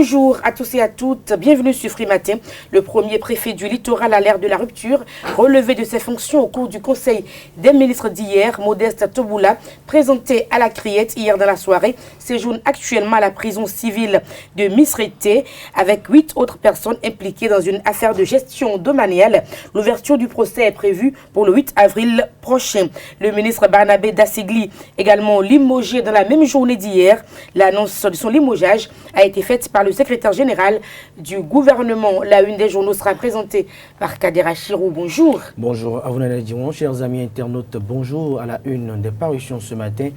Bonjour à tous et à toutes, bienvenue sur Free Matin. Le premier préfet du littoral à l'ère de la rupture, relevé de ses fonctions au cours du conseil des ministres d'hier, Modeste Toboula, présenté à la Criette hier dans la soirée, séjourne actuellement à la prison civile de Misrété avec 8 autres personnes impliquées dans une affaire de gestion domaniale. L'ouverture du procès est prévue pour le 8 avril prochain. Le ministre Barnabé Dassigli, également limogé dans la même journée d'hier, l'annonce de son limogeage a été faite par le secrétaire général du gouvernement. La une des journaux sera présentée par Kadera Chirou. Bonjour. Bonjour à vous, Nana Dion. Chers amis internautes, bonjour. À la une des parutions ce matin,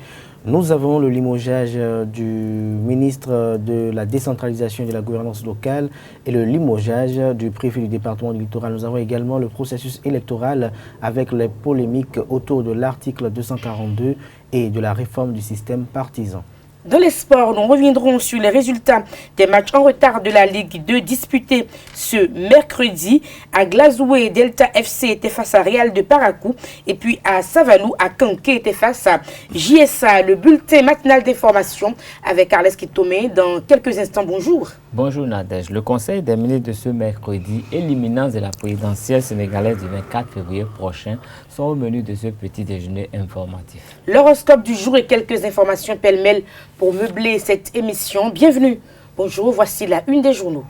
nous avons le limogeage du ministre de la décentralisation et de la gouvernance locale et le limogeage du préfet du département du littoral. Nous avons également le processus électoral avec les polémiques autour de l'article 242 et de la réforme du système partisan. Dans les sports, nous reviendrons sur les résultats des matchs en retard de la Ligue 2 disputés ce mercredi. À Glazoué, Delta FC était face à Real de Paracou. Et puis à Savalou, à Kanké était face à JSA. Le bulletin matinal d'information avec Carles Kitomé dans quelques instants. Bonjour. Bonjour Nadège. Le conseil des ministres de ce mercredi et l'imminence de la présidentielle sénégalaise du 24 février prochain sont au menu de ce petit déjeuner informatif. L'horoscope du jour et quelques informations pêle-mêle pour meubler cette émission. Bienvenue. Bonjour, voici la une des journaux.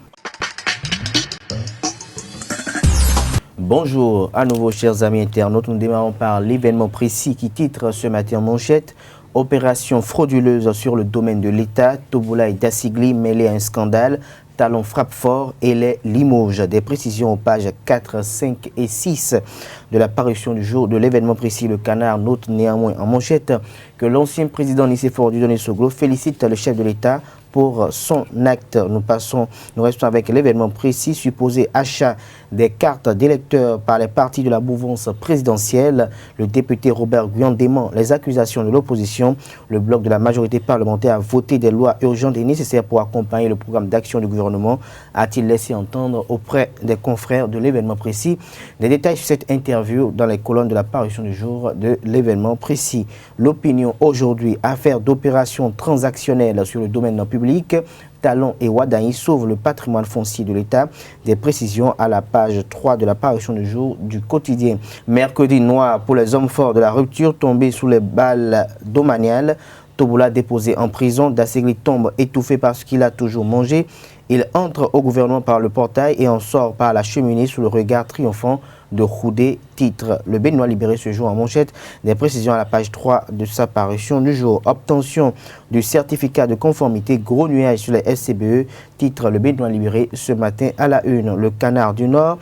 Bonjour à nouveau, chers amis internautes. Nous démarrons par l'événement précis qui titre ce matin en manchette. Opération frauduleuse sur le domaine de l'État. Toboula et Dassigli mêlés à un scandale. Talon frappe fort et les limoges. Des précisions aux pages 4, 5 et 6 de la parution du jour de l'événement précis. Le Canard note néanmoins en manchette que l'ancien président Nicéphore Dieudonné Soglo félicite le chef de l'État pour son acte. Nous restons avec l'événement précis, supposé achat des cartes d'électeurs par les partis de la mouvance présidentielle. Le député Robert Guyan dément les accusations de l'opposition. Le bloc de la majorité parlementaire a voté des lois urgentes et nécessaires pour accompagner le programme d'action du gouvernement, a-t-il laissé entendre auprès des confrères de l'événement précis. Des détails sur cette interview dans les colonnes de la parution du jour de l'événement précis. L'opinion aujourd'hui, affaire d'opérations transactionnelles sur le domaine public. Talon et Wadaï sauvent le patrimoine foncier de l'État. Des précisions à la page 3 de la parution du jour du quotidien. Mercredi noir pour les hommes forts de la rupture tombés sous les balles domaniales. Toboula déposé en prison. Dassigli tombe étouffé parce qu'il a toujours mangé. Il entre au gouvernement par le portail et en sort par la cheminée sous le regard triomphant de Khoudé. Titre. Le Béninois libéré ce jour en manchette. Des précisions à la page 3 de sa parution du jour. Obtention du certificat de conformité. Gros nuage sur les SCBE. Titre. Le Béninois libéré ce matin à la une. Le Canard du Nord.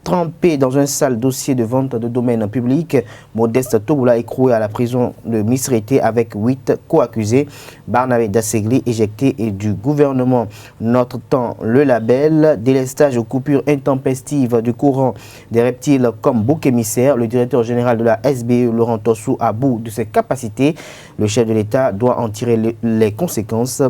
Trempé dans un sale dossier de vente de domaine public, Modeste Toboula écroué à la prison de Misrété avec 8 co-accusés. Barnabé Dassigli éjecté et du gouvernement. Notre temps, le label, délestage aux coupures intempestives du courant des reptiles comme bouc émissaire. Le directeur général de la SBE, Laurent Tossou, à bout de ses capacités. Le chef de l'État doit en tirer les conséquences.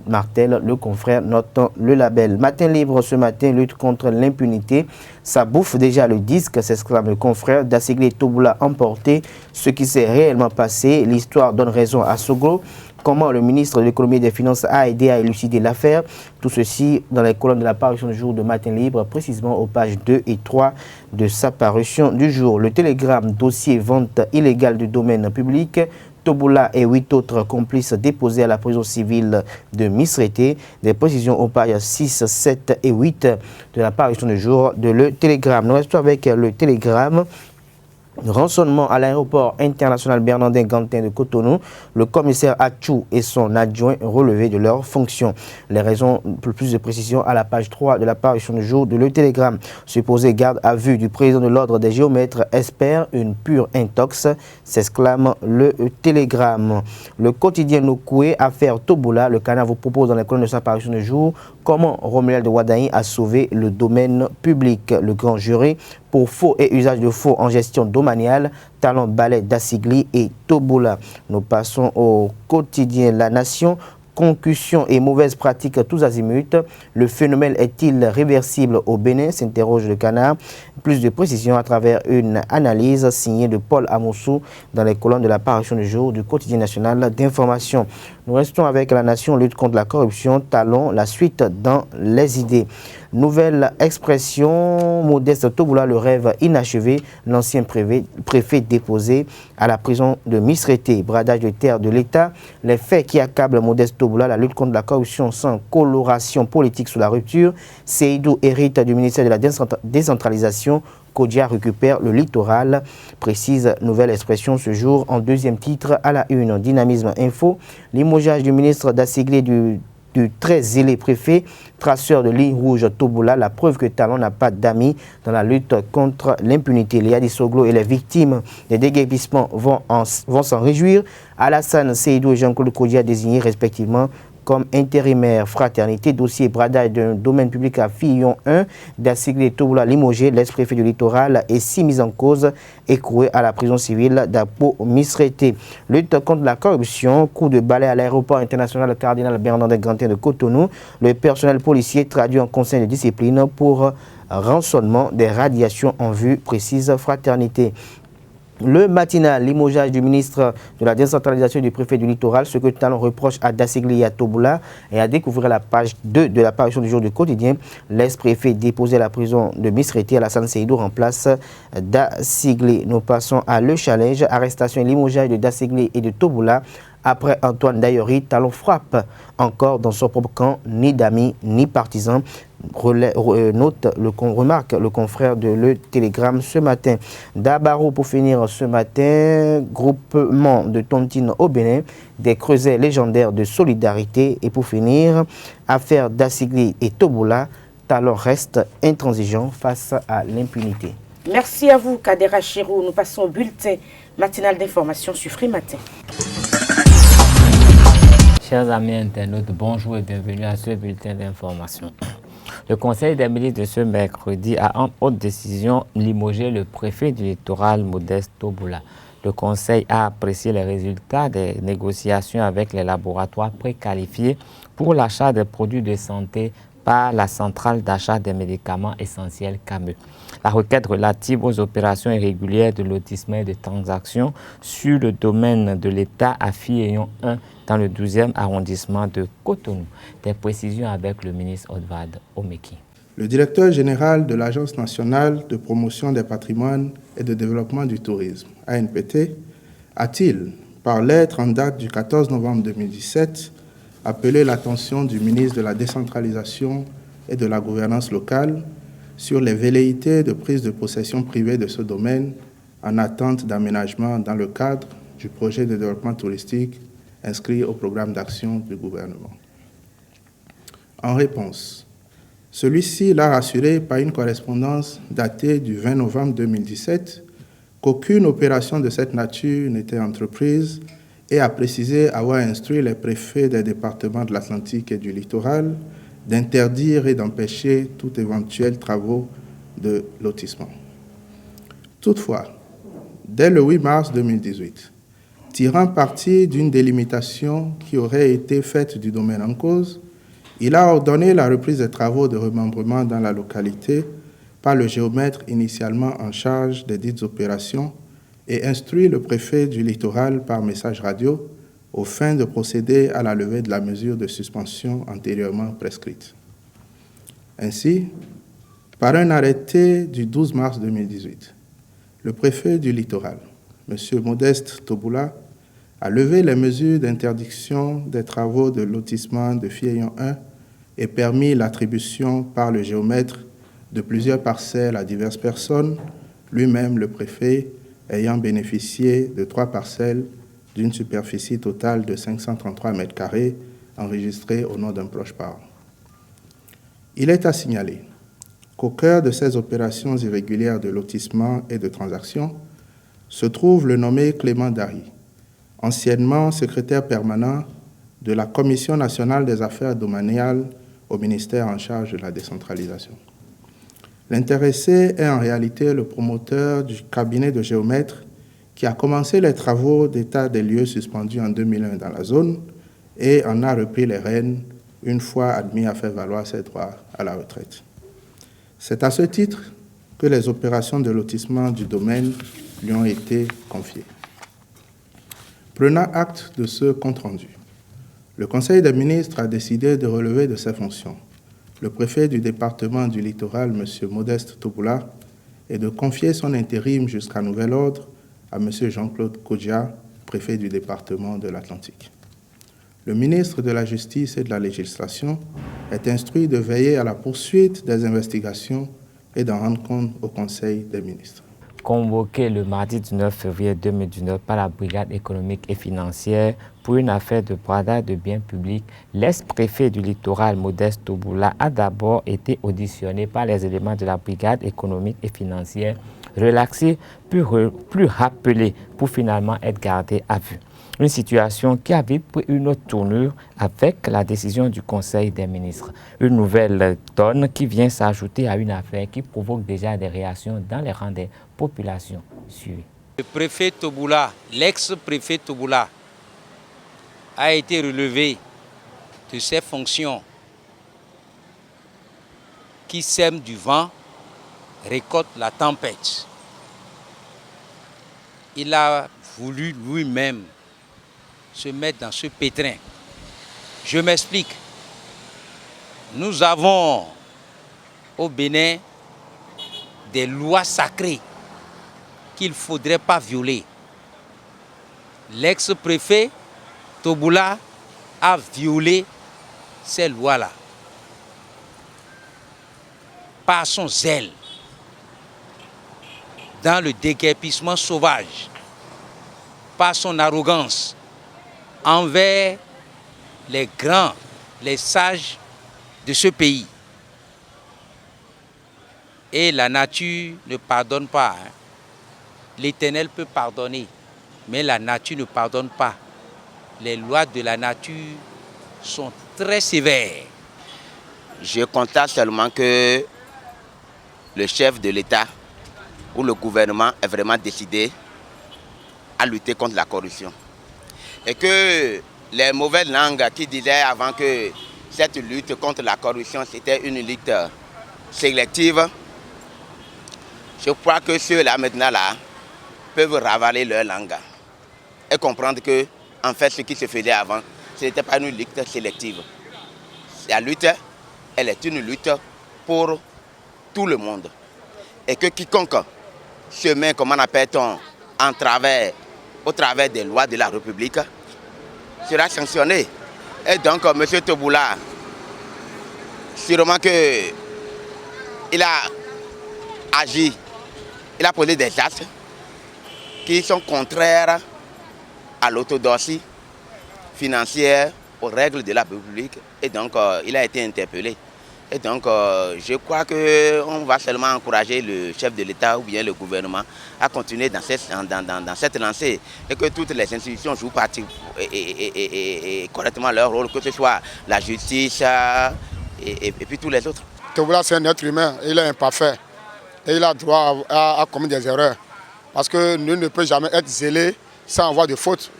Martel, le confrère, note le label. Matin libre ce matin, lutte contre l'impunité. Ça bouffe déjà le disque, s'exclame le confrère. Dassigli et Toboula emporté. Ce qui s'est réellement passé, l'histoire donne raison à Soglo. Comment le ministre de l'économie et des finances a aidé à élucider l'affaire. Tout ceci dans les colonnes de la parution du jour de Matin libre, précisément aux pages 2 et 3 de sa parution du jour. Le télégramme, dossier vente illégale du domaine public. Toboula et 8 autres complices déposés à la prison civile de Misrété. Des précisions aux pages 6, 7 et 8 de la parution du jour de Le Télégramme. Nous restons avec Le Télégramme. Rançonnement à l'aéroport international Bernardin Gantin de Cotonou. Le commissaire Atchou et son adjoint relevés de leurs fonctions. Les raisons, pour plus de précision, à la page 3 de la parution du jour de Le Télégramme. Supposé garde à vue du président de l'ordre des géomètres espère une pure intox, s'exclame Le Télégramme. Le quotidien Nokoué, affaire Toboula. Le Canard vous propose dans les colonnes de sa parution du jour comment Romuald de Wadaï a sauvé le domaine public. Le grand jury pour faux et usage de faux en gestion domaniale, Talon Ballet Dassigli et Toboula. Nous passons au quotidien La Nation. concussions et mauvaises pratiques tous azimuts. Le phénomène est-il réversible au Bénin, s'interroge le Canard. Plus de précisions à travers une analyse signée de Paul Amoussou dans les colonnes de la parution du jour du quotidien national d'information. Nous restons avec la nation, lutte contre la corruption, talons la suite dans les idées. Nouvelle expression, Modeste Toboula, le rêve inachevé, l'ancien préfet déposé à la prison de Misrété, bradage de terre de l'État. Les faits qui accablent Modeste Toboula, la lutte contre la corruption sans coloration politique sous la rupture. Seydou hérite du ministère de la décentralisation. Kodia récupère le littoral, précise nouvelle expression ce jour en deuxième titre à la une. Dynamisme Info, limogeage du ministre d'Asséglé du très zélé préfet, traceur de ligne rouge Toboula, la preuve que Talon n'a pas d'amis dans la lutte contre l'impunité. Léa Dissoglo et les victimes des déguerpissements vont s'en réjouir. Alassane Seydou et Jean-Claude Kodia désignés respectivement comme intérimaire. Fraternité, dossier bradage d'un domaine public à Fillon 1, d'Asséglé Toboula limogé, l'ex-préfet du littoral et 6 mises en cause écrouées à la prison civile d'Apo Misrété. Lutte contre la corruption, coup de balai à l'aéroport international Cardinal Bernardin Grantin de Cotonou. Le personnel policier traduit en conseil de discipline pour rançonnement des radiations en vue, précise Fraternité. Le matinal, limogeage du ministre de la décentralisation du préfet du littoral, ce que Talon reproche à Dassigli et à Toboula, et à découvrir la page 2 de la parution du jour du quotidien. L'ex-préfet déposé à la prison de Misrété, Alassane Seydou remplace Dassigli. Nous passons à Le Challenge, arrestation et limogeage de Dassigli et de Toboula. Après Antoine Dayori, Talon frappe encore dans son propre camp, ni d'amis, ni partisans. Remarque le confrère de Le Télégramme ce matin. Dabaro pour finir ce matin, groupement de tontines au Bénin, des creusets légendaires de solidarité. Et pour finir, affaire Dassigli et Toboula, Talon reste intransigeant face à l'impunité. Merci à vous, Kadera Chirou. Nous passons au bulletin matinal d'information sur Free Matin. Chers amis internautes, bonjour et bienvenue à ce bulletin d'information. Le Conseil des ministres de ce mercredi a en haute décision limogé le préfet du littoral Modeste Toboula. Le Conseil a apprécié les résultats des négociations avec les laboratoires préqualifiés pour l'achat des produits de santé par la centrale d'achat des médicaments essentiels CAME. La requête relative aux opérations irrégulières de lotissement et de transactions sur le domaine de l'État à Fillon 1 dans le 12e arrondissement de Cotonou. Des précisions avec le ministre Odvad Omeki. Le directeur général de l'Agence nationale de promotion des patrimoines et de développement du tourisme, ANPT, a-t-il, par lettre en date du 14 novembre 2017, appelé l'attention du ministre de la décentralisation et de la gouvernance locale sur les velléités de prise de possession privée de ce domaine en attente d'aménagement dans le cadre du projet de développement touristique inscrit au programme d'action du gouvernement. En réponse, celui-ci l'a rassuré par une correspondance datée du 20 novembre 2017 qu'aucune opération de cette nature n'était entreprise et a précisé avoir instruit les préfets des départements de l'Atlantique et du littoral d'interdire et d'empêcher tout éventuel travaux de lotissement. Toutefois, dès le 8 mars 2018, tirant parti d'une délimitation qui aurait été faite du domaine en cause, il a ordonné la reprise des travaux de remembrement dans la localité par le géomètre initialement en charge des dites opérations et instruit le préfet du littoral par message radio aux fins de procéder à la levée de la mesure de suspension antérieurement prescrite. Ainsi, par un arrêté du 12 mars 2018, le préfet du littoral, M. Modeste Toboula, a levé les mesures d'interdiction des travaux de lotissement de Fillon 1 et permis l'attribution par le géomètre de plusieurs parcelles à diverses personnes, lui-même le préfet ayant bénéficié de 3 parcelles d'une superficie totale de 533 m² enregistrée au nom d'un proche parent. Il est à signaler qu'au cœur de ces opérations irrégulières de lotissement et de transaction se trouve le nommé Clément Dari, anciennement secrétaire permanent de la Commission nationale des affaires domaniales au ministère en charge de la décentralisation. L'intéressé est en réalité le promoteur du cabinet de géomètres qui a commencé les travaux d'état des lieux suspendus en 2001 dans la zone et en a repris les rênes une fois admis à faire valoir ses droits à la retraite. C'est à ce titre que les opérations de lotissement du domaine lui ont été confiées. Prenant acte de ce compte-rendu, le Conseil des ministres a décidé de relever de ses fonctions le préfet du département du Littoral, M. Modeste Toboula, et de confier son intérim jusqu'à nouvel ordre à M. Jean-Claude Kodja, préfet du département de l'Atlantique. Le ministre de la Justice et de la Législation est instruit de veiller à la poursuite des investigations et d'en rendre compte au Conseil des ministres. Convoqué le mardi 19 février 2019 par la Brigade économique et financière pour une affaire de bradage de biens publics, l'ex-préfet du Littoral, Modeste Toboula, a d'abord été auditionné par les éléments de la Brigade économique et financière, relaxé plus rappelé pour finalement être gardé à vue. Une situation qui a vite pris une autre tournure avec la décision du Conseil des ministres. Une nouvelle donne qui vient s'ajouter à une affaire qui provoque déjà des réactions dans les rangs des populations suivies. Le préfet Toboula, l'ex-préfet Toboula, a été relevé de ses fonctions qui sème du vent, récolte la tempête. Il a voulu lui-même se mettre dans ce pétrin. Je m'explique. Nous avons au Bénin des lois sacrées qu'il ne faudrait pas violer. L'ex-préfet Toboula a violé ces lois-là par son zèle dans le déguerpissement sauvage, par son arrogance envers les grands, les sages de ce pays. Et la nature ne pardonne pas. L'Éternel peut pardonner, mais la nature ne pardonne pas. Les lois de la nature sont très sévères. Je constate seulement que le chef de l'État ou le gouvernement est vraiment décidé à lutter contre la corruption. Et que les mauvaises langues qui disaient avant que cette lutte contre la corruption c'était une lutte sélective, je crois que ceux-là maintenant là peuvent ravaler leur langue et comprendre que en fait ce qui se faisait avant, ce n'était pas une lutte sélective. La lutte, elle est une lutte pour tout le monde. Et que quiconque se met, comment appelle-t-on, au travers des lois de la République, sera sanctionné. Et donc, M. Toboula, sûrement qu'il a agi, il a posé des actes qui sont contraires à l'orthodoxie financière, aux règles de la République. Et donc, il a été interpellé. Et donc, je crois qu'on va seulement encourager le chef de l'État ou bien le gouvernement à continuer dans cette lancée et que toutes les institutions jouent correctement leur rôle, que ce soit la justice et puis tous les autres. Toboula, c'est un être humain, il est imparfait et il a droit à commettre des erreurs. Parce que nul ne peut jamais être zélé sans avoir de faute.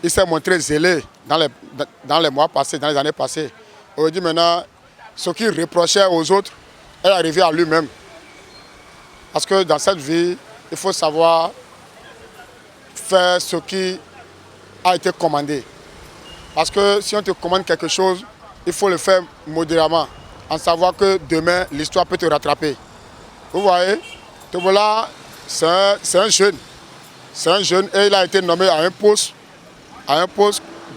Il s'est montré zélé dans les mois passés, dans les années passées. Aujourd'hui, maintenant, ce qu'il reprochait aux autres est arrivé à lui-même. Parce que dans cette vie, il faut savoir faire ce qui a été commandé. Parce que si on te commande quelque chose, il faut le faire modérément, en savoir que demain, l'histoire peut te rattraper. Vous voyez, Toboula, c'est un jeune. C'est un jeune et il a été nommé à un poste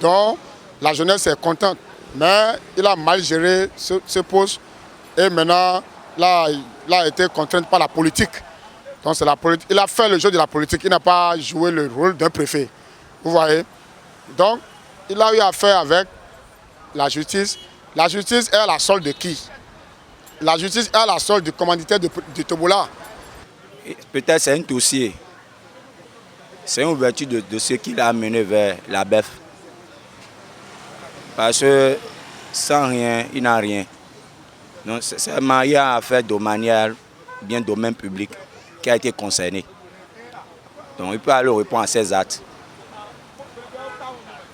dont la jeunesse est contente. Mais il a mal géré ce poste et maintenant, là, il a été contraint par la politique. Donc c'est la politique. Il a fait le jeu de la politique, il n'a pas joué le rôle d'un préfet. Vous voyez? Donc, il a eu affaire avec la justice. La justice est à la solde de qui? La justice est à la solde du commanditaire de Toboula. Peut-être c'est un dossier. C'est une ouverture de ce qu'il a amené vers la BEF. Parce que sans rien, il n'a rien. Donc c'est marié à affaire domaniale, bien domaine public, qui a été concerné. Donc il peut aller répondre à ses actes.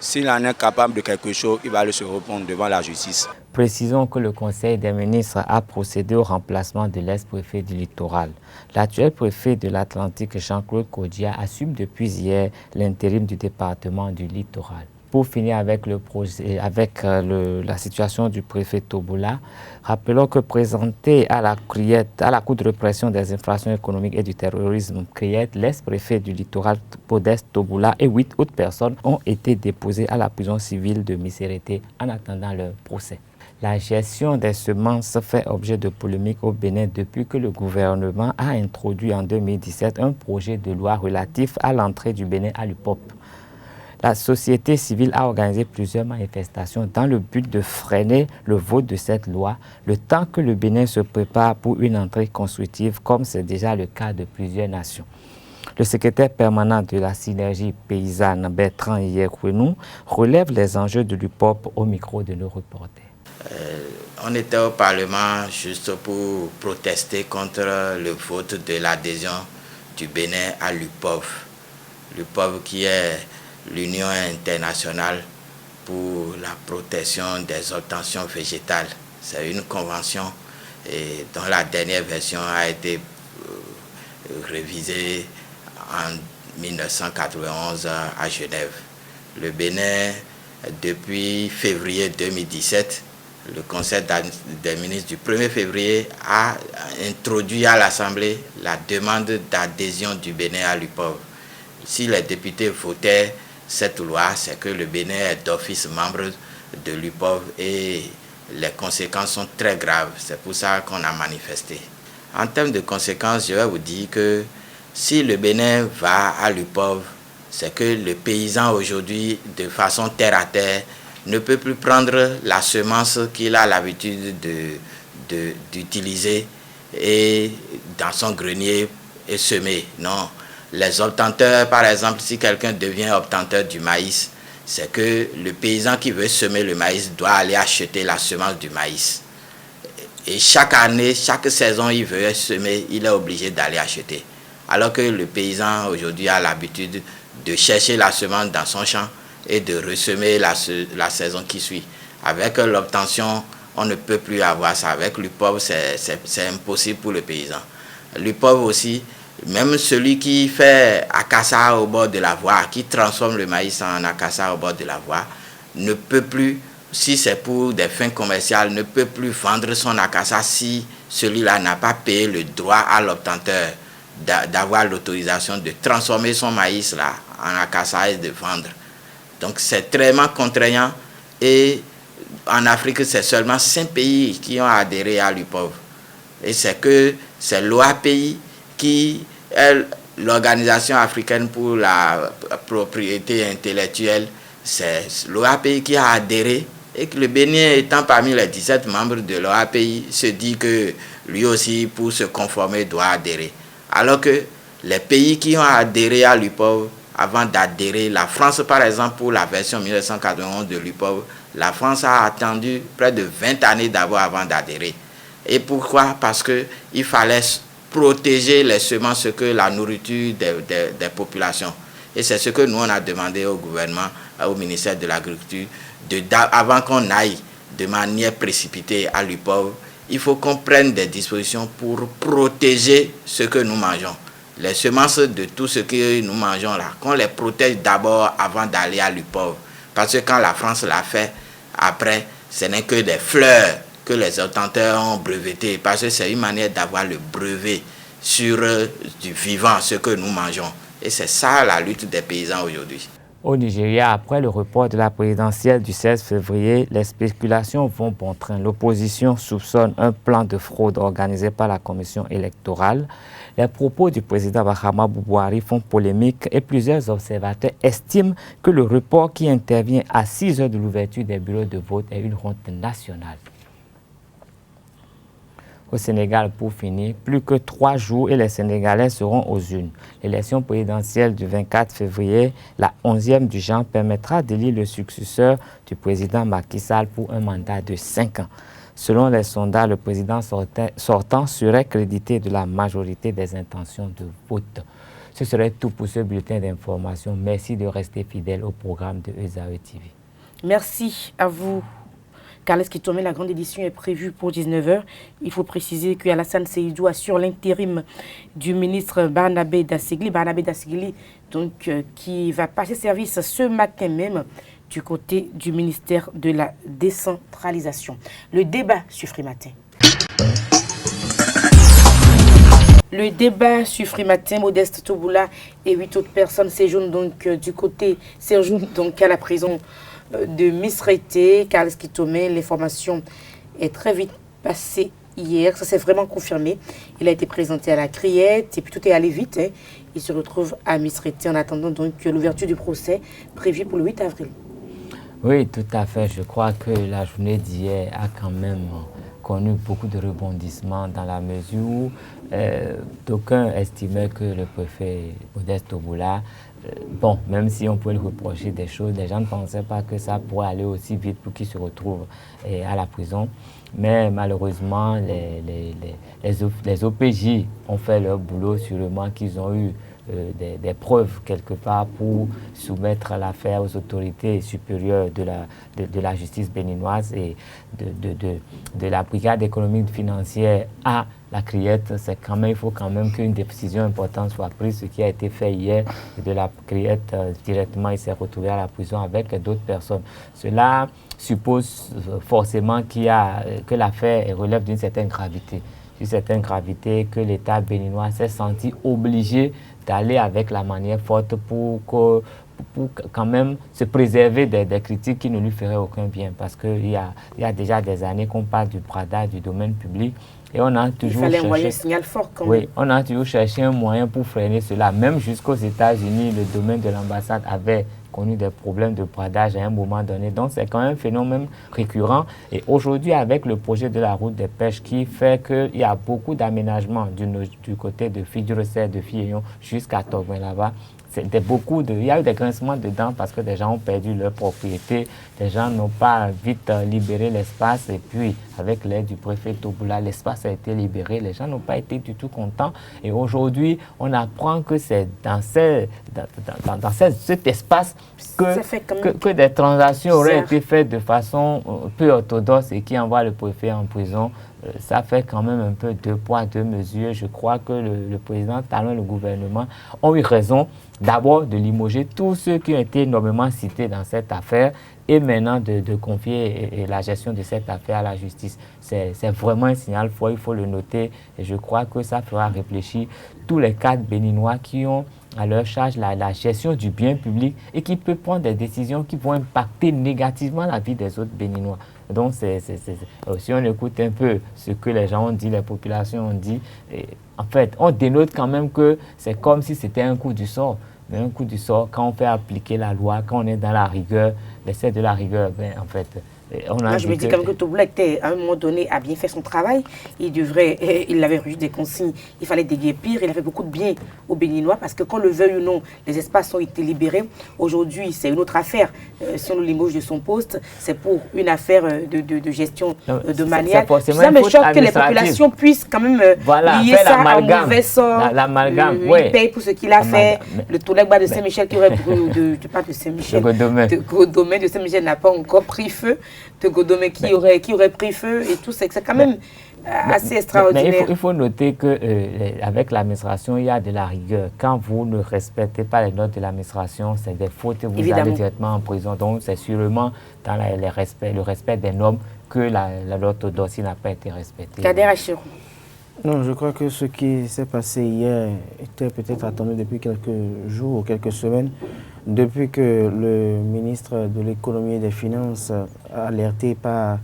S'il en est capable de quelque chose, il va aller se répondre devant la justice. Précisons que le Conseil des ministres a procédé au remplacement de l'ex-préfet du littoral. L'actuel préfet de l'Atlantique, Jean-Claude Kodia, assume depuis hier l'intérim du département du littoral. Pour finir avec la situation du préfet Toboula, rappelons que présenté à la Cour de répression des infractions économiques et du terrorisme CRIET, l'ex-préfet du littoral Modeste Toboula et 8 autres personnes ont été déposées à la prison civile de Missérété en attendant leur procès. La gestion des semences fait objet de polémique au Bénin depuis que le gouvernement a introduit en 2017 un projet de loi relatif à l'entrée du Bénin à l'UPOP. La société civile a organisé plusieurs manifestations dans le but de freiner le vote de cette loi, le temps que le Bénin se prépare pour une entrée constructive, comme c'est déjà le cas de plusieurs nations. Le secrétaire permanent de la synergie paysanne, Bertrand Yekwenou, relève les enjeux de l'UPOP au micro de nos reporters. On était au Parlement juste pour protester contre le vote de l'adhésion du Bénin à l'UPOV. L'UPOV qui est l'Union internationale pour la protection des obtentions végétales. C'est une convention dont la dernière version a été révisée en 1991 à Genève. Le Bénin, depuis février 2017, le Conseil des ministres du 1er février a introduit à l'Assemblée la demande d'adhésion du Bénin à l'UPOV. Si les députés votaient cette loi, c'est que le Bénin est d'office membre de l'UPOV et les conséquences sont très graves. C'est pour ça qu'on a manifesté. En termes de conséquences, je vais vous dire que si le Bénin va à l'UPOV, c'est que le paysan aujourd'hui, de façon terre à terre, ne peut plus prendre la semence qu'il a l'habitude d'utiliser et dans son grenier et semer. Non. Les obtenteurs, par exemple, si quelqu'un devient obtenteur du maïs, c'est que le paysan qui veut semer le maïs doit aller acheter la semence du maïs. Et chaque année, chaque saison, il veut semer, il est obligé d'aller acheter. Alors que le paysan aujourd'hui a l'habitude de chercher la semence dans son champ et de ressemer la saison qui suit. Avec l'obtention, on ne peut plus avoir ça. Avec l'UPOV, c'est impossible pour le paysan. L'UPOV aussi, même celui qui fait akassa au bord de la voie, qui transforme le maïs en akassa au bord de la voie, ne peut plus, si c'est pour des fins commerciales, ne peut plus vendre son akassa si celui-là n'a pas payé le droit à l'obtenteur d'avoir l'autorisation de transformer son maïs là, en akassa et de vendre. Donc c'est très contraignant et en Afrique, c'est seulement 5 pays qui ont adhéré à l'UPOV. Et c'est l'OAPI qui est l'Organisation africaine pour la propriété intellectuelle. C'est l'OAPI qui a adhéré et que le Bénin étant parmi les 17 membres de l'OAPI se dit que lui aussi, pour se conformer, doit adhérer. Alors que les pays qui ont adhéré à l'UPOV, avant d'adhérer, la France par exemple, pour la version 1991 de l'UPOV, la France a attendu près de 20 années d'abord avant d'adhérer. Et pourquoi? Parce qu'il fallait protéger les semences que la nourriture des populations. Et c'est ce que nous on a demandé au gouvernement, au ministère de l'Agriculture, avant qu'on aille de manière précipitée à l'UPOV, il faut qu'on prenne des dispositions pour protéger ce que nous mangeons. Les semences de tout ce que nous mangeons là, qu'on les protège d'abord avant d'aller à l'UPOV. Parce que quand la France l'a fait, après, ce n'est que des fleurs que les obtenteurs ont breveté. Parce que c'est une manière d'avoir le brevet sur du vivant, ce que nous mangeons. Et c'est ça la lutte des paysans aujourd'hui. Au Nigeria, après le report de la présidentielle du 16 février, les spéculations vont bon train. L'opposition soupçonne un plan de fraude organisé par la commission électorale. Les propos du président Mahamadou Buhari font polémique et plusieurs observateurs estiment que le report qui intervient à 6 heures de l'ouverture des bureaux de vote est une honte nationale. Au Sénégal, pour finir, plus que 3 jours et les Sénégalais seront aux urnes. L'élection présidentielle du 24 février, la 11e du genre, permettra d'élire le successeur du président Macky Sall pour un mandat de 5 ans. Selon les sondages, le président sortant serait crédité de la majorité des intentions de vote. Ce serait tout pour ce bulletin d'information. Merci de rester fidèle au programme de ESAE TV. Merci à vous. Carles Kitomé, la grande édition est prévue pour 19 h. Il faut préciser qu'Alassane Seydou assure l'intérim du ministre Barnabé Dassigli. Barnabé Dassigli, donc, qui va passer service ce matin même du côté du ministère de la décentralisation. Le débat sur Frimatin. Le débat sur Frimatin, Modeste Toboula et 8 autres personnes séjournent donc du côté, donc à la prison de Misrete. Carles Kitomé, l'information est très vite passée hier, ça s'est vraiment confirmé. Il a été présenté à la criette et puis tout est allé vite. Il se retrouve à Misrete en attendant donc l'ouverture du procès prévue pour le 8 avril. Oui, tout à fait. Je crois que la journée d'hier a quand même connu beaucoup de rebondissements dans la mesure où d'aucuns estimaient que le préfet Modeste Toboula, bon, même si on pouvait lui reprocher des choses, les gens ne pensaient pas que ça pourrait aller aussi vite pour qu'il se retrouve à la prison. Mais malheureusement, les OPJ ont fait leur boulot, sûrement qu'ils ont eu des preuves quelque part pour soumettre l'affaire aux autorités supérieures de la justice béninoise et de la brigade économique financière à la criette. Il faut quand même qu'une décision importante soit prise, ce qui a été fait hier. De la criette, directement, il s'est retrouvé à la prison avec d'autres personnes. Cela suppose forcément que l'affaire relève d'une certaine gravité. D'une certaine gravité, que l'État béninois s'est senti obligé d'aller avec la manière forte pour quand même se préserver des critiques qui ne lui feraient aucun bien. Parce qu'il y a déjà des années qu'on parle du bradage du domaine public. Et on a toujours Il fallait envoyer un signal fort quand même. Oui, on a toujours cherché un moyen pour freiner cela. Même jusqu'aux États-Unis, le domaine de l'ambassade avait connu des problèmes de bradage à un moment donné. Donc c'est quand même un phénomène récurrent. Et aujourd'hui, avec le projet de la route des pêches qui fait qu'il y a beaucoup d'aménagements du côté de Fidjurosset, de Filleyon jusqu'à Togouin là-bas, il y a eu des grincements dedans parce que des gens ont perdu leur propriété, des gens n'ont pas vite libéré l'espace et puis avec l'aide du préfet Toboula, l'espace a été libéré, les gens n'ont pas été du tout contents et aujourd'hui on apprend que c'est dans cet espace que des transactions auraient été faites de façon peu orthodoxe et qui envoie le préfet en prison. Ça fait quand même un peu deux poids, deux mesures. Je crois que le président Talon et le gouvernement ont eu raison d'abord de limoger tous ceux qui ont été énormément cités dans cette affaire et maintenant de confier la gestion de cette affaire à la justice. C'est vraiment un signal fort, il faut le noter. Et je crois que ça fera réfléchir tous les cadres béninois qui ont à leur charge la gestion du bien public et qui peuvent prendre des décisions qui vont impacter négativement la vie des autres Béninois. Donc, si on écoute un peu ce que les gens ont dit, les populations ont dit, en fait, on dénote quand même que c'est comme si c'était un coup du sort. Mais un coup du sort, quand on fait appliquer la loi, quand on est dans la rigueur, l'essai de la rigueur, ben, en fait, je me dis quand même que Toboula était, à un moment donné, a bien fait son travail. Il avait reçu des consignes, il fallait déguerpir. Il avait beaucoup de bien aux Béninois parce que qu'on le veuille ou non, les espaces ont été libérés. Aujourd'hui, c'est une autre affaire. Si on le limoge de son poste, c'est pour une affaire de gestion de manière. Ça me choque que les populations puissent quand même lier ça à un mauvais sort. L'amalgame, il paye pour ce qu'il a fait. Le Tolegba de Saint-Michel qui aurait tu parles de Saint-Michel. De Godomé de Saint-Michel n'a pas encore pris feu. De Godomé qui aurait pris feu et tout, c'est quand même assez extraordinaire. Mais il faut noter qu'avec l'administration, il y a de la rigueur. Quand vous ne respectez pas les notes de l'administration, c'est des fautes et vous allez directement en prison. Donc, c'est sûrement dans le respect des normes que l'orthodoxie n'a pas été respectée. Kader Achirou. Non, je crois que ce qui s'est passé hier était peut-être attendu depuis quelques jours ou quelques semaines, depuis que le ministre de l'économie et des finances, alerté par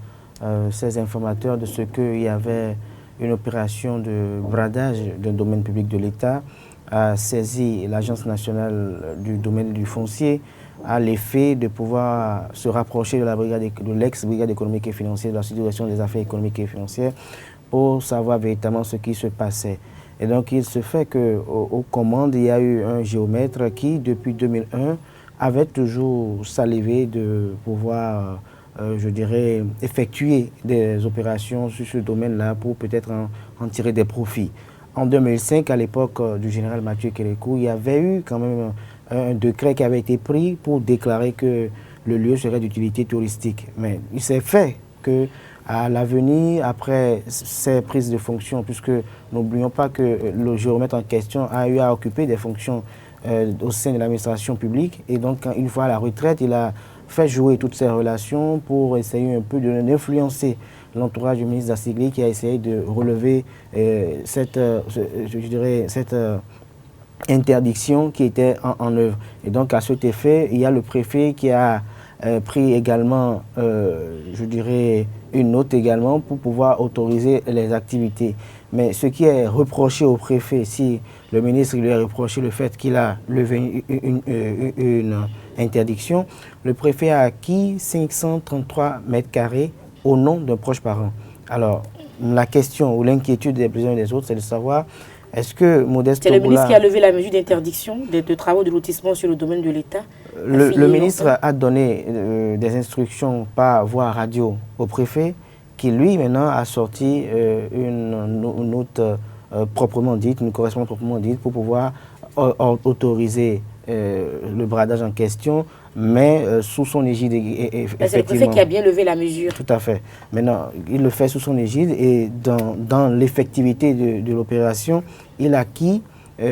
ses informateurs de ce qu'il y avait une opération de bradage d'un domaine public de l'État, a saisi l'Agence nationale du domaine du foncier à l'effet de pouvoir se rapprocher de l'ex-brigade économique et financière de la Direction des affaires économiques et financières pour savoir véritablement ce qui se passait. Et donc, il se fait qu'aux commandes, il y a eu un géomètre qui, depuis 2001, avait toujours salivé de pouvoir, je dirais, effectuer des opérations sur ce domaine-là pour peut-être en tirer des profits. en 2005, à l'époque du général Mathieu Kérékou, il y avait eu quand même un décret qui avait été pris pour déclarer que le lieu serait d'utilité touristique. Mais il s'est fait que à l'avenir, après ces prises de fonction, puisque n'oublions pas que le géomètre en question a eu à occuper des fonctions au sein de l'administration publique, et donc une fois à la retraite, il a fait jouer toutes ces relations pour essayer un peu d'influencer l'entourage du ministre Dassigli, qui a essayé de relever cette interdiction qui était en œuvre. Et donc à cet effet, il y a le préfet qui a pris également, je dirais, une note également pour pouvoir autoriser les activités. Mais ce qui est reproché au préfet, si le ministre lui a reproché le fait qu'il a levé une interdiction, le préfet a acquis 533 mètres carrés au nom d'un proche parent. Alors, la question ou l'inquiétude des uns et des autres, c'est de savoir, est-ce que Modeste Toboula... C'est le ministre qui a levé la mesure d'interdiction de travaux de lotissement sur le domaine de l'État? Le ministre a donné des instructions par voie radio au préfet, qui lui maintenant a sorti une note proprement dite, une correspondance proprement dite, pour pouvoir autoriser le bradage en question, mais sous son égide. C'est le préfet qui a bien levé la mesure. Tout à fait. Maintenant, il le fait sous son égide, et dans l'effectivité de l'opération, il a acquis, il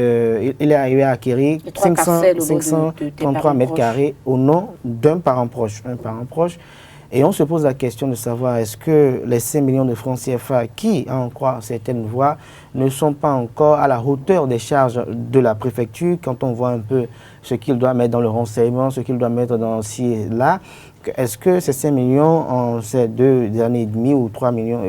est arrivé à acquérir 533 mètres carrés au nom d'un parent proche. Et on se pose la question de savoir, est-ce que les 5 millions de francs CFA, qui, à en croire certaines voix, ne sont pas encore à la hauteur des charges de la préfecture, quand on voit un peu ce qu'il doit mettre dans le renseignement, ce qu'il doit mettre dans ci et là. Est-ce que ces 5 millions, en ces 2 années et demie ou 3 millions,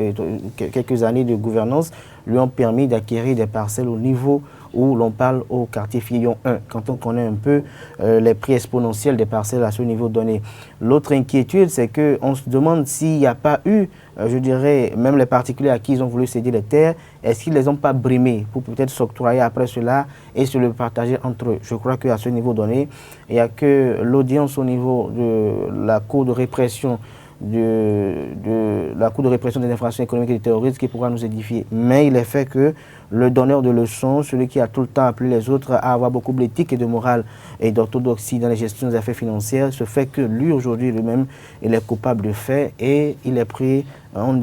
quelques années de gouvernance, lui ont permis d'acquérir des parcelles au niveau où l'on parle au quartier Fillon 1, quand on connaît un peu les prix exponentiels des parcelles à ce niveau donné. L'autre inquiétude, c'est qu'on se demande s'il n'y a pas eu, je dirais, même les particuliers à qui ils ont voulu céder les terres, est-ce qu'ils ne les ont pas brimés pour peut-être s'octroyer après cela et se le partager entre eux. Je crois qu'à ce niveau donné, il n'y a que l'audience au niveau de la Cour de répression de la Cour de répression des infractions économiques et du terrorisme qui pourra nous édifier. Mais il est fait que le donneur de leçons, celui qui a tout le temps appelé les autres à avoir beaucoup d'éthique et de morale et d'orthodoxie dans les gestions des affaires financières, se fait que lui, aujourd'hui, lui-même, il est coupable de fait et il est pris, on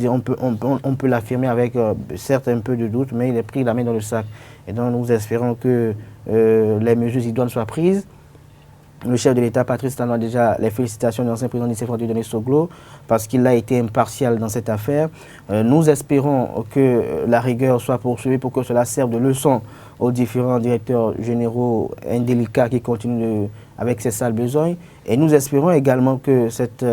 peut l'affirmer avec certes un peu de doute, mais il est pris la main dans le sac. Et donc nous espérons que les mesures idoines soient prises. Le chef de l'État, Patrice Talon, a déjà les félicitations de l'ancien président du CFA Dieudonné Soglo, parce qu'il a été impartial dans cette affaire. Nous espérons que la rigueur soit poursuivie pour que cela serve de leçon aux différents directeurs généraux indélicats qui continuent avec ces sales besognes. Et nous espérons également que cette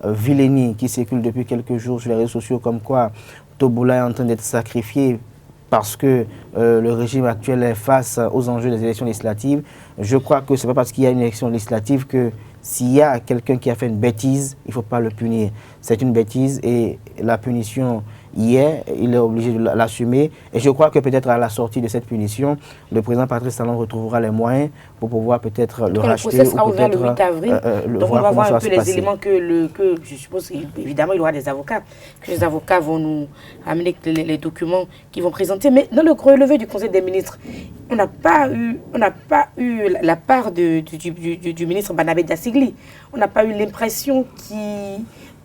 vilainie qui circule depuis quelques jours sur les réseaux sociaux, comme quoi Toboula est en train d'être sacrifié parce que le régime actuel est face aux enjeux des élections législatives. Je crois que ce n'est pas parce qu'il y a une élection législative que s'il y a quelqu'un qui a fait une bêtise, il ne faut pas le punir. C'est une bêtise et la punition y est, il est obligé de l'assumer. Et je crois que peut-être à la sortie de cette punition, le président Patrice Talon retrouvera les moyens pour pouvoir peut-être le racheter. Le procès sera ouvert le 8 avril. Donc on va voir un peu les éléments que je suppose évidemment il y aura des avocats, que les avocats vont nous amener les documents qu'ils vont présenter. Mais dans le relevé du Conseil des ministres, on n'a pas eu la part du ministre Barnabé Dassigli. On n'a pas eu l'impression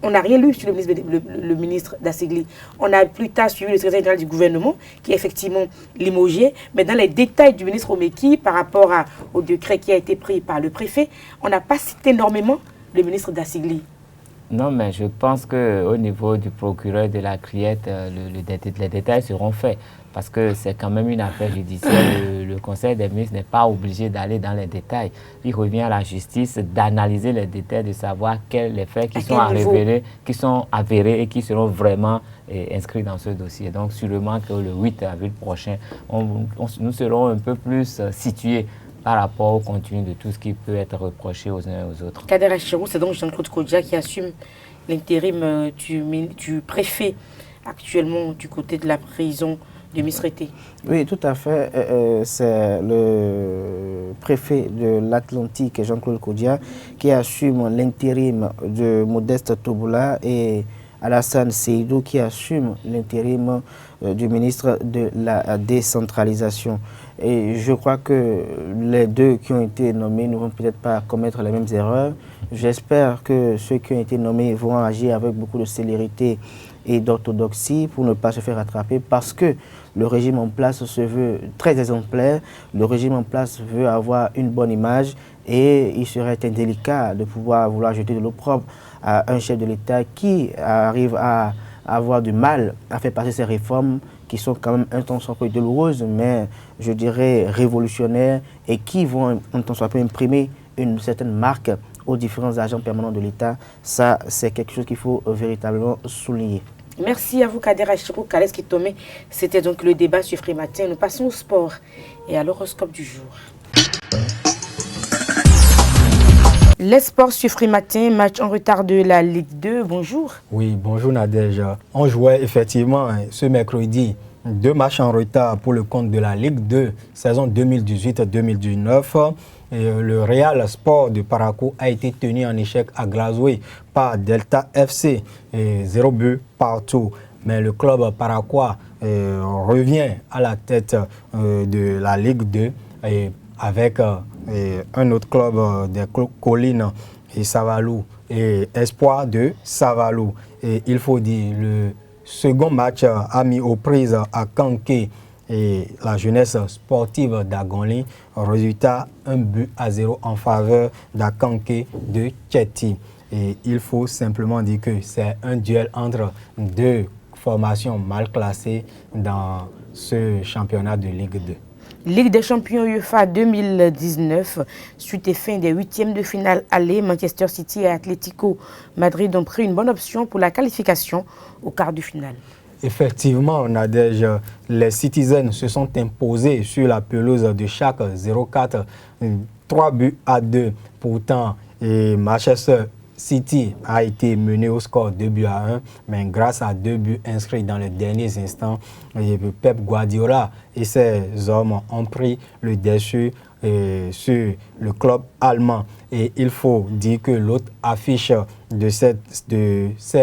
on n'a rien lu sur le ministre Dassigli. On a plus tard suivi le secrétaire général du gouvernement, qui est effectivement limogé, mais dans les détails du ministre Omeki, par rapport au décret qui a été pris par le préfet, on n'a pas cité énormément le ministre Dassigli. Non, mais je pense qu'au niveau du procureur de la Criette, les détails seront faits. Parce que c'est quand même une affaire judiciaire. Le Conseil des ministres n'est pas obligé d'aller dans les détails. Il revient à la justice d'analyser les détails, de savoir quels les faits qui sont avérés et qui seront vraiment inscrits dans ce dossier. Donc sûrement que le 8 avril prochain, nous serons un peu plus situés par rapport au contenu de tout ce qui peut être reproché aux uns et aux autres. Kader Achirou, c'est donc Jean-Claude Kodja qui assume l'intérim du préfet actuellement du côté de la prison de Misrété. Oui, tout à fait. C'est le préfet de l'Atlantique, Jean-Claude Kodja, qui assume l'intérim de Modeste Toboula et Alassane Seydou qui assume l'intérim du ministre de la décentralisation. Et je crois que les deux qui ont été nommés ne vont peut-être pas commettre les mêmes erreurs. J'espère que ceux qui ont été nommés vont agir avec beaucoup de célérité et d'orthodoxie pour ne pas se faire attraper parce que le régime en place se veut très exemplaire, le régime en place veut avoir une bonne image et il serait indélicat de vouloir jeter de l'opprobre à un chef de l'État qui arrive à avoir du mal à faire passer ces réformes qui sont quand même un temps soit peu douloureuses, mais je dirais révolutionnaires et qui vont un temps soit peu imprimer une certaine marque aux différents agents permanents de l'État. Ça, c'est quelque chose qu'il faut véritablement souligner. Merci à vous, Kader Achirou, Kales Kitome. C'était donc le débat sur Frimatin. Nous passons au sport et à l'horoscope du jour. Les sports sur Frimatin, match en retard de la Ligue 2. Bonjour. Oui, bonjour Nadège. On jouait effectivement ce mercredi 2 matchs en retard pour le compte de la Ligue 2, saison 2018-2019. Le Real Sport de Parakou a été tenu en échec à Glasgow par Delta FC, 0 but partout. Mais le club paraquois revient à la tête de la Ligue 2 avec un autre club des collines et Savalou et Espoir de Savalou. Et il faut dire, le second match a mis aux prises à Kanké et la jeunesse sportive d'Agonli. Résultat 1-0 en faveur d'Akanké de Tcheti. Et il faut simplement dire que c'est un duel entre deux formations mal classées dans ce championnat de Ligue 2. Ligue des champions UEFA 2019, suite et fin des huitièmes de finale aller, Manchester City et Atlético Madrid ont pris une bonne option pour la qualification au quart de finale. Effectivement, Nadège, les Citizens se sont imposés sur la pelouse de chaque 0-4, 3-2. Pourtant, Manchester City a été mené au score 2-1, mais grâce à 2 buts inscrits dans les derniers instants, Pep Guardiola et ses hommes ont pris le dessus sur le club allemand. Et il faut dire que l'autre affiche de ces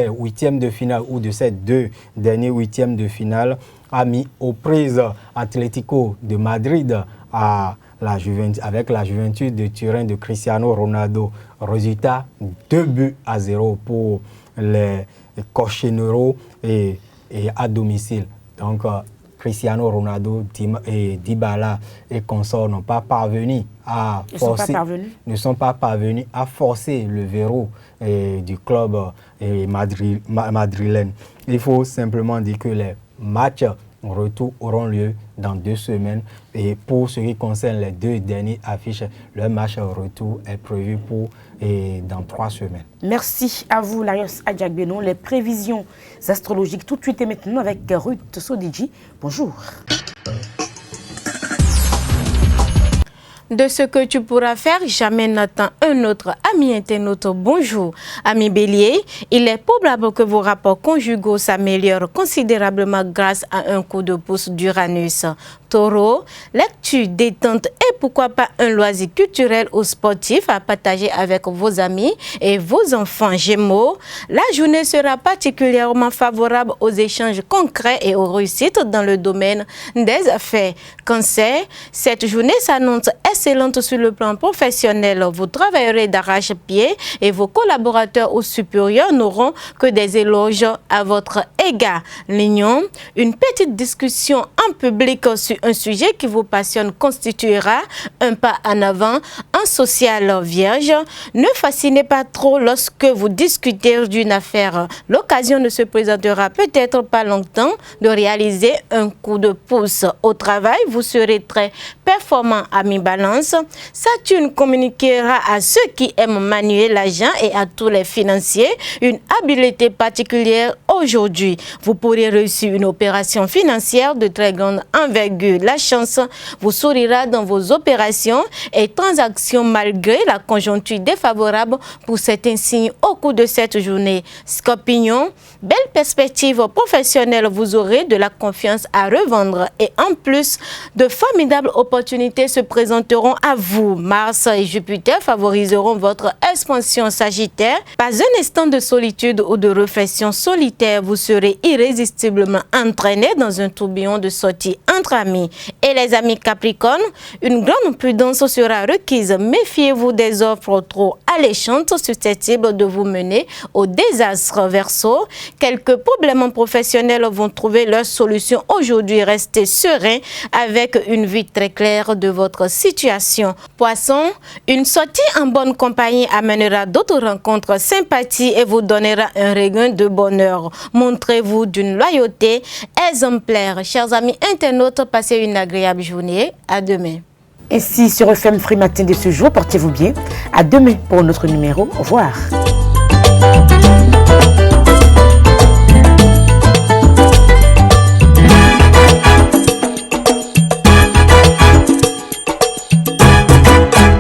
huitièmes de finale ou de ces 2 derniers huitièmes de finale a mis aux prises Atlético de Madrid avec la Juventus de Turin de Cristiano Ronaldo. Résultat 2-0 pour les Colchoneros et à domicile. Donc Cristiano Ronaldo et Dybala et consorts ne sont pas parvenus à forcer le verrou du club madrilène. Il faut simplement dire que les matchs retour auront lieu dans 2 semaines. Et pour ce qui concerne les 2 dernières affiches, le match retour est prévu dans 3 semaines. Merci à vous, Larios Adjagbenon. Les prévisions astrologiques tout de suite et maintenant avec Ruth Sodidji. Bonjour. De ce que tu pourras faire, jamais n'attend un autre ami internaute. Bonjour. Ami Bélier, il est probable que vos rapports conjugaux s'améliorent considérablement grâce à un coup de pouce d'Uranus. Taureau, lecture, détente et pourquoi pas un loisir culturel ou sportif à partager avec vos amis et vos enfants. Gémeaux, la journée sera particulièrement favorable aux échanges concrets et aux réussites dans le domaine des affaires. Cancer, cette journée s'annonce excellente sur le plan professionnel. Vous travaillerez d'arrache-pied et vos collaborateurs ou supérieurs n'auront que des éloges à votre égard. Lion, une petite discussion en public sur un sujet qui vous passionne constituera un pas en avant en social. Vierge, ne fascinez pas trop lorsque vous discutez d'une affaire. L'occasion ne se présentera peut-être pas longtemps de réaliser un coup de pouce. Au travail, vous serez très performant. Ami Balance, Saturne communiquera à ceux qui aiment manier l'argent et à tous les financiers une habileté particulière aujourd'hui. Vous pourrez réussir une opération financière de très grande envergure. La chance vous sourira dans vos opérations et transactions malgré la conjoncture défavorable pour certains signes au cours de cette journée. Scorpion, belle perspective professionnelle, vous aurez de la confiance à revendre et en plus, de formidables opportunités se présenteront à vous. Mars et Jupiter favoriseront votre expansion Sagittaire. Pas un instant de solitude ou de réflexion solitaire, vous serez irrésistiblement entraîné dans un tourbillon de sorties entre amis. Et les amis Capricorne, une grande prudence sera requise. Méfiez-vous des offres trop alléchantes susceptibles de vous mener au désastre. Verseau, quelques problèmes professionnels vont trouver leur solution aujourd'hui. Restez serein avec une vue très claire de votre situation. Poisson, une sortie en bonne compagnie amènera d'autres rencontres sympathiques et vous donnera un regain de bonheur. Montrez-vous d'une loyauté exemplaire. Chers amis internautes, passez une agréable journée. À demain. Ainsi se referme Free Matin de ce jour. Portez-vous bien. À demain pour notre numéro. Au revoir.